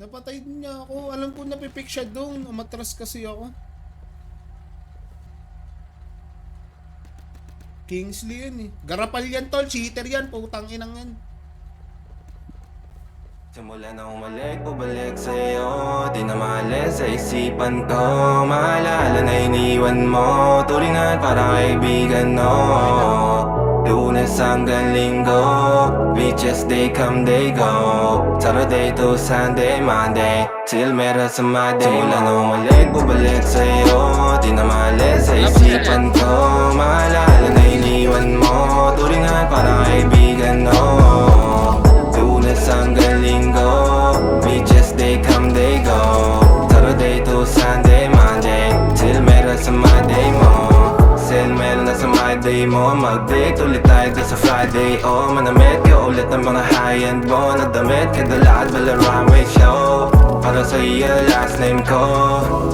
Napatay niya ako. Alam ko napipik siya doon. Umatras kasi ako. Kingsley yan eh. Garapal yan tol. Cheater yan. Putang inang yan. Simula na umalik, bumalik sa'yo. Di na maalis sa isipan ko. Maalala na iniwan mo. Tulingan para kaibigan, no. Lunes hanggang Linggo, beaches they come, they go. Saturday to Sunday, Monday, till meron sa Monday. Simula na umalik, bumalik sa'yo. Di na maalis sa isipan ko. Maalala na iniwan mo. Tulingan para kaibigan, no. Lunes hanggang Linggo, beaches they come, they go. Saturday to Sunday, Monday, till meron sa Monday mo. Till meron na sa Monday mo. Mag-date ulit tayo sa Friday. Oh, manamit ka ulit ng mga high-end mo. Nadamit ka dalakad bala runway show. Para sa iyo last name ko.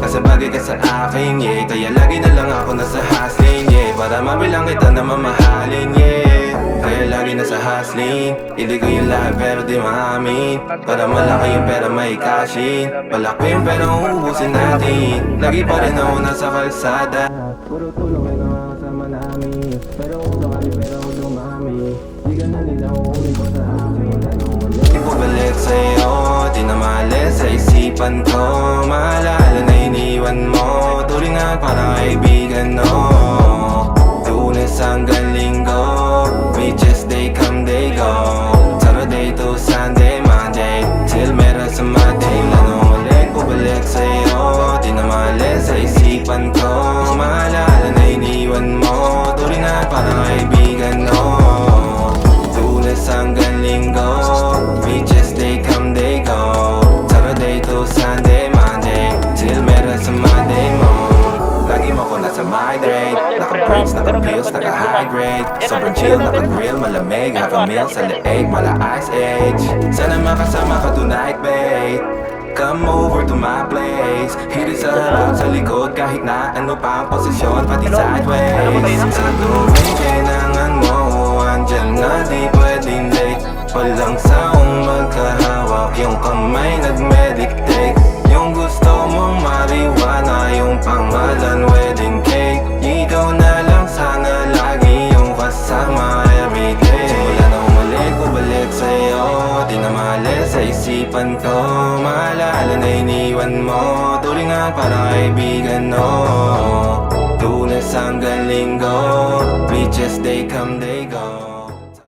Kasi bagay ka sa akin, yeah. Kaya lagi na lang ako nasa hustling, yeah. Para mabilang kita na mamahalin, yeah. Kaya lagi nasa hustling. Hindi ko yung life pero di maamin. Para malaki yung pera may cashin. Malaki yung pera uubusin natin. Lagi pa rin ako nasa kalsada. Puro tulong ay nakakasama namin. Pero kung sakali pera ko dumami. Di ganun din ako ulit ko sa akin. Di ko balik sa'yo. Di na maalis sa isipan ko. Maalala na iniwan mo. Tulingan para kaibigan, no. Lunes hanggang Linggo, beaches they come, they go. Saturday to Sunday, Monday, till meron sa Monday. Lanong ulit, bumalik sa'yo. Di na maalis sa isipan ko. Maalala na iniwan mo. Tulingan para kaibigan, no. Lunes hanggang Linggo, beaches they come, they go. Saturday to Sunday, Monday, till meron sa Monday mo. Lagi mo ko nasa migrate. Naka-breaks, naka-pills, naka-hydrate. Sobrang chill, naka-grill, malamig. Half a meal sa leeg, mala ice age. Sana makasama ka tonight, babe. Come over to my place. Hirit sa harap, sa likod, kahit na ano pa ang posisyon, pati sideways. Sa tubig, kailangan mo, andyan na di pwedeng late. Walang saong magkahawak, yung kamay nag-meditate. Yung gusto mong mariwana, yung pangalan wedding cake. Ikaw na lang sana lagi yung kasama everyday. Simula na umalik, bumalik sa'yo. Di na maalis sa isipan ko. Maalala na iniwan mo. Tulingan para kaibigan, no. Lunes hanggang Linggo, beaches they